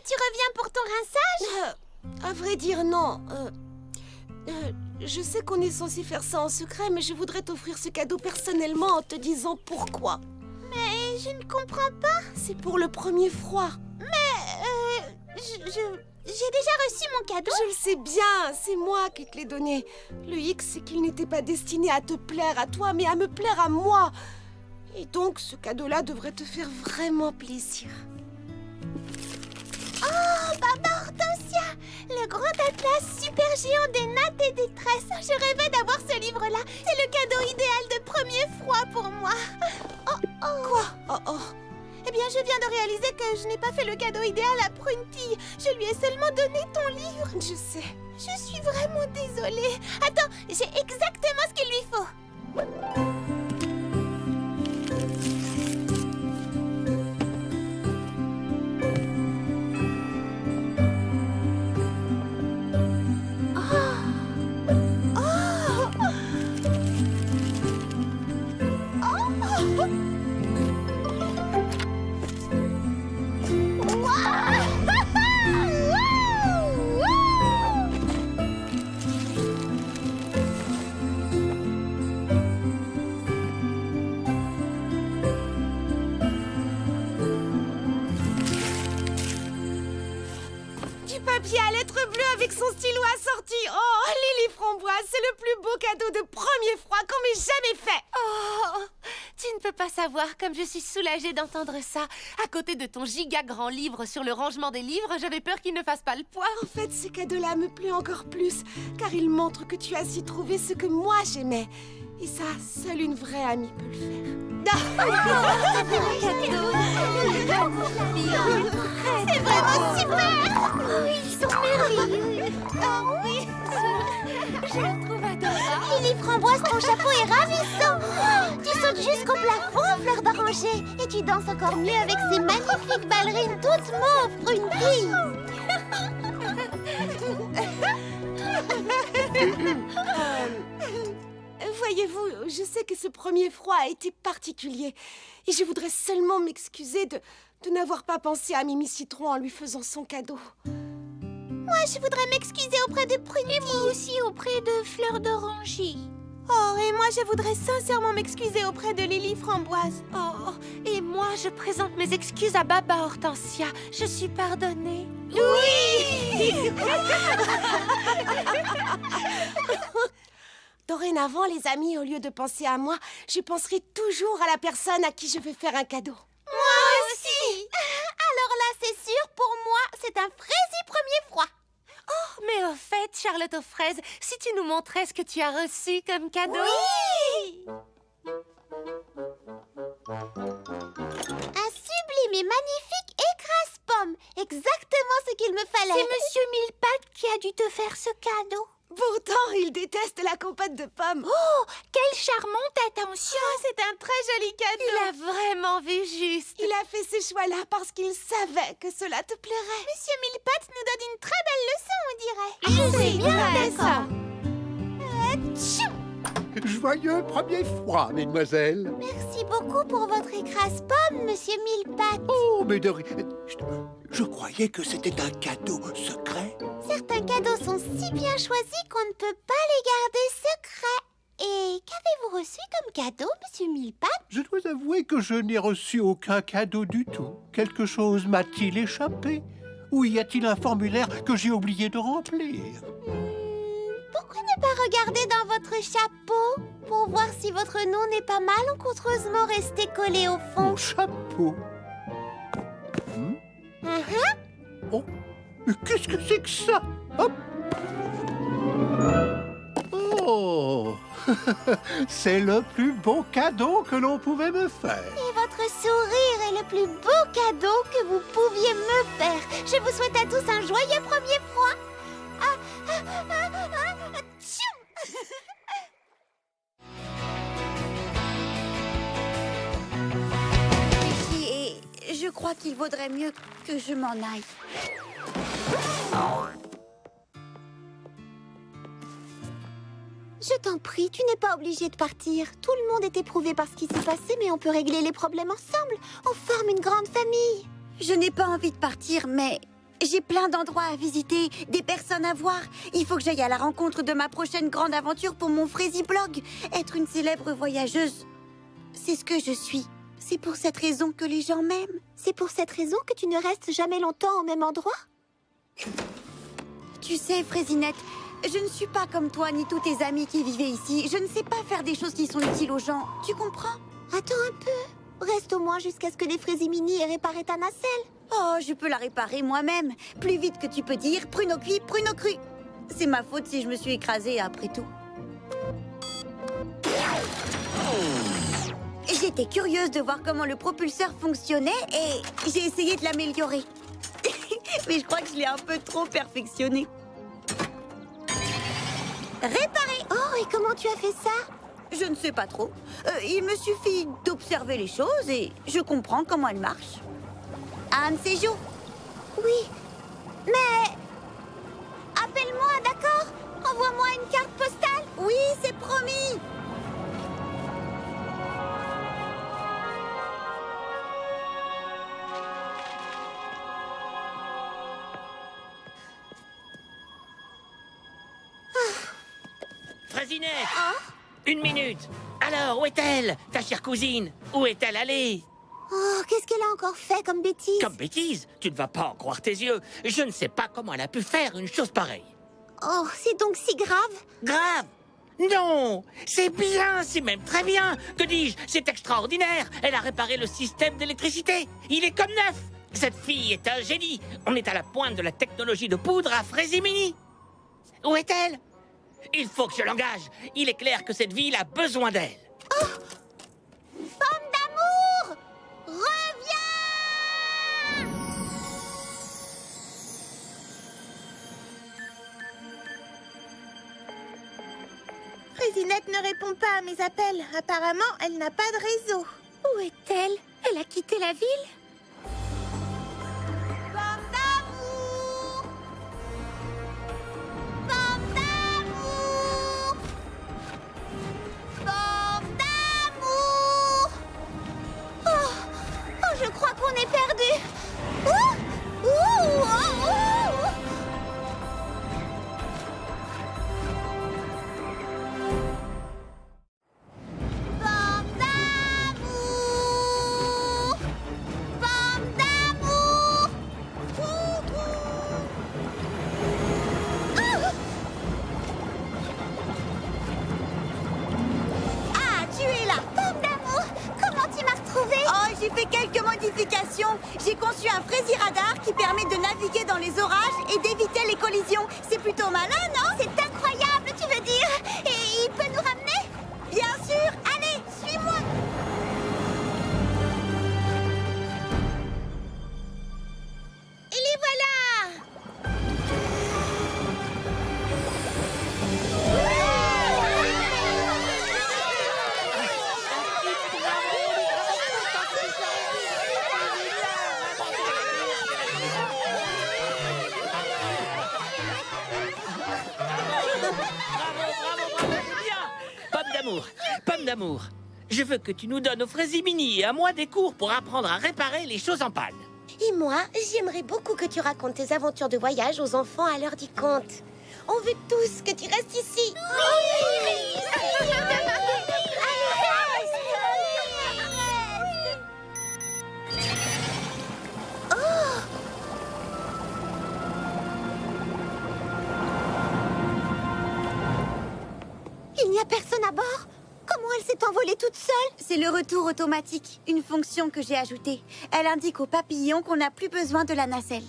tu reviens pour ton rinçage? À vrai dire, non. Je sais qu'on est censé faire ça en secret, mais je voudrais t'offrir ce cadeau personnellement en te disant pourquoi. Mais je ne comprends pas. C'est pour le premier froid. J'ai déjà reçu mon cadeau. Je le sais bien, c'est moi qui te l'ai donné. Le hic, c'est qu'il n'était pas destiné à te plaire à toi, mais à me plaire à moi. Et donc, ce cadeau-là devrait te faire vraiment plaisir. Oh, Baba Hortensia! Le grand atlas super géant des nattes et des tresses. Je rêvais d'avoir ce livre-là. C'est le cadeau idéal de premier froid pour moi. Quoi? Oh. Eh bien, je viens de réaliser que je n'ai pas fait le cadeau idéal à Prunty. Je lui ai seulement donné ton livre. Je sais. Je suis vraiment désolée. Attends, j'ai exactement ce qu'il lui faut. Du papier à lettres bleues avec son stylo assorti. Oh, Lily Framboise, c'est le plus beau cadeau de premier froid qu'on m'ait jamais fait. Oh, tu ne peux pas savoir comme je suis soulagée d'entendre ça. À côté de ton giga grand livre sur le rangement des livres, j'avais peur qu'il ne fasse pas le poids. En fait, ce cadeau-là me plaît encore plus, car il montre que tu as su trouver ce que moi j'aimais. Et ça, seule une vraie amie peut le faire. C'est vraiment super! Oh, ils sont merveilleux. Oh oui! Je le trouve adorable. Lily Framboise, ton chapeau est ravissant! Tu sautes jusqu'au plafond, fleur d'oranger! Et tu danses encore mieux avec ces magnifiques ballerines toutes mauves, Prunty! Voyez-vous, je sais que ce premier froid a été particulier. Et je voudrais seulement m'excuser de n'avoir pas pensé à Mimi Citron en lui faisant son cadeau. Moi, je voudrais m'excuser auprès de Prunty. Et moi aussi auprès de Fleur d'Oranger. Oh, et moi, je voudrais sincèrement m'excuser auprès de Lily Framboise. Oh, et moi, je présente mes excuses à Baba Hortensia. Je suis pardonnée. Oui! Dorénavant, les amis, au lieu de penser à moi, je penserai toujours à la personne à qui je veux faire un cadeau. Moi aussi! Alors là, c'est sûr, pour moi, c'est un fraisier premier froid. Oh, mais au fait, Charlotte aux fraises, si tu nous montrais ce que tu as reçu comme cadeau. Oui! Un sublime et magnifique écrase-pomme. Exactement ce qu'il me fallait. C'est Monsieur Millepattes qui a dû te faire ce cadeau. Pourtant, il déteste la compote de pommes. Oh, quelle charmante attention! C'est un très joli cadeau. Il a vraiment vu juste. Il a fait ce choix-là parce qu'il savait que cela te plairait. Monsieur Millepattes nous donne une très belle leçon, on dirait. Je suis bien d'accord. Joyeux premier froid, mesdemoiselles. Merci beaucoup pour votre écrase-pomme, Monsieur Millepattes. Oh, mais de rien. Je croyais que c'était un cadeau secret. Certains cadeaux sont si bien choisis qu'on ne peut pas les garder secrets. Et qu'avez-vous reçu comme cadeau, Monsieur Millepattes? Je dois avouer que je n'ai reçu aucun cadeau du tout. Quelque chose m'a-t-il échappé? Ou y a-t-il un formulaire que j'ai oublié de remplir? Pourquoi ne pas regarder dans votre chapeau pour voir si votre nom n'est pas malencontreusement resté collé au fond? Mon chapeau. Oh, mais qu'est-ce que c'est que ça? Hop. Oh, c'est le plus beau cadeau que l'on pouvait me faire. Et votre sourire est le plus beau cadeau que vous pouviez me faire. Je vous souhaite à tous un joyeux premier froid. Tchou! Et je crois qu'il vaudrait mieux que je m'en aille. Je t'en prie, tu n'es pas obligé de partir. Tout le monde est éprouvé par ce qui s'est passé, mais on peut régler les problèmes ensemble. On forme une grande famille. Je n'ai pas envie de partir, mais J'ai plein d'endroits à visiter, des personnes à voir. Il faut que j'aille à la rencontre de ma prochaine grande aventure pour mon Frazy-blog. Être une célèbre voyageuse, c'est ce que je suis. C'est pour cette raison que les gens m'aiment. C'est pour cette raison que tu ne restes jamais longtemps au même endroit? Tu sais, Fraisinette, je ne suis pas comme toi ni tous tes amis qui vivaient ici. Je ne sais pas faire des choses qui sont utiles aux gens. Tu comprends? Attends un peu. Reste au moins jusqu'à ce que les Fraisimini aient réparé ta nacelle. Oh, je peux la réparer moi-même. Plus vite que tu peux dire pruneau cuit, pruneau cru. C'est ma faute si je me suis écrasée après tout. J'étais curieuse de voir comment le propulseur fonctionnait et j'ai essayé de l'améliorer. Mais je crois que je l'ai un peu trop perfectionné. Réparé! Oh, et comment tu as fait ça? Je ne sais pas trop. Il me suffit d'observer les choses et je comprends comment elles marchent. Un de ces jours. Oui, mais... Appelle-moi, d'accord? Envoie-moi une carte postale. Oui, c'est promis! Fraisinette! Une minute! Alors, où est-elle, ta chère cousine? Où est-elle allée? Oh, qu'est-ce qu'elle a encore fait comme bêtise? Comme bêtise? Tu ne vas pas en croire tes yeux. Je ne sais pas comment elle a pu faire une chose pareille. Oh, c'est donc si grave? Grave? Non! C'est bien, c'est même très bien! Que dis-je? C'est extraordinaire! Elle a réparé le système d'électricité! Il est comme neuf! Cette fille est un génie! On est à la pointe de la technologie de poudre à Fraisimini! Où est-elle? Il faut que je l'engage! Il est clair que cette ville a besoin d'elle! Pomme d'amour! Reviens! Fraisinette ne répond pas à mes appels. Apparemment, elle n'a pas de réseau. Où est-elle? Elle a quitté la ville? Pomme d'amour! Pomme d'amour! Pomme d'amour! Oh, oh, je crois qu'on est perdu. Ouh, ouh, ouh, ouh. Pomme d'amour! Pomme d'amour! Coucou! Ah, tu es là! Pomme d'amour! Comment tu m'as retrouvée? Oh, j'ai fait quelques modifications. J'ai conçu un Frazy-radar qui permet de naviguer dans les orages et d'éviter les collisions. C'est plutôt malin, non? C'est incroyable, tu veux dire? Et il peut nous ramener? Bien sûr! Allez, suis-moi! Et les voilà! C'est bien! Pomme d'amour, je veux que tu nous donnes aux Fraisimini et à moi des cours pour apprendre à réparer les choses en panne. Et moi, j'aimerais beaucoup que tu racontes tes aventures de voyage aux enfants à l'heure du conte. On veut tous que tu restes ici. Il n'y a personne à bord? Comment elle s'est envolée toute seule? C'est le retour automatique, une fonction que j'ai ajoutée. Elle indique aux papillons qu'on n'a plus besoin de la nacelle.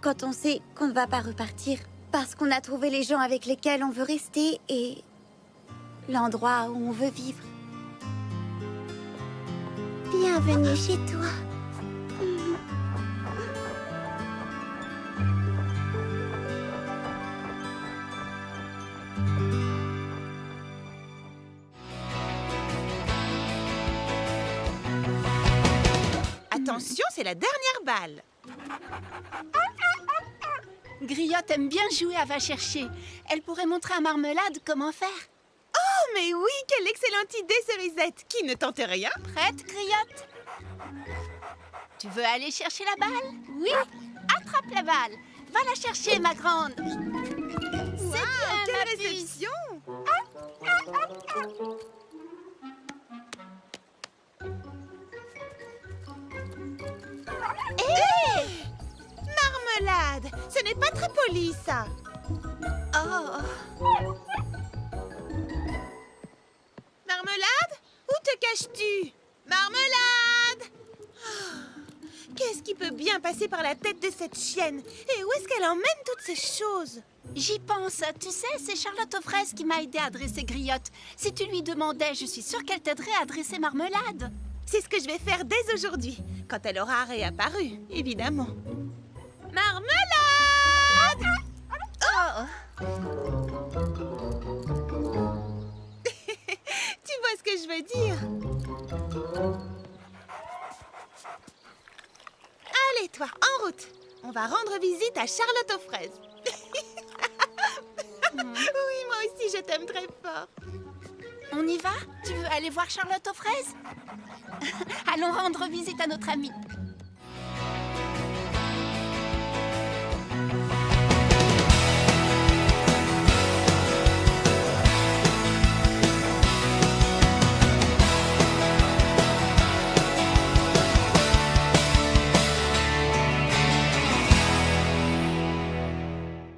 Quand on sait qu'on ne va pas repartir, parce qu'on a trouvé les gens avec lesquels on veut rester et l'endroit où on veut vivre. Bienvenue chez toi. Attention, c'est la dernière balle. Griotte aime bien jouer à va chercher. Elle pourrait montrer à Marmelade comment faire. Oh, mais oui, quelle excellente idée, Cerisette. Qui ne tente rien? Prête, Griotte? Tu veux aller chercher la balle? Oui. Attrape la balle. Va la chercher, ma grande. Wow, bien, quelle ma puce. réception! Marmelade! Ce n'est pas très poli, ça! Oh. Marmelade? Où te caches-tu? Marmelade! Oh, qu'est-ce qui peut bien passer par la tête de cette chienne? Et où est-ce qu'elle emmène toutes ces choses? J'y pense. Tu sais, c'est Charlotte aux fraises qui m'a aidé à dresser Griotte. Si tu lui demandais, je suis sûre qu'elle t'aiderait à dresser Marmelade. C'est ce que je vais faire dès aujourd'hui, quand elle aura réapparu, évidemment. Marmelade! Oh. Tu vois ce que je veux dire? Allez, toi, en route. On va rendre visite à Charlotte aux fraises. Oui, moi aussi, je t'aime très fort. On y va? Tu veux aller voir Charlotte aux fraises? Allons rendre visite à notre amie.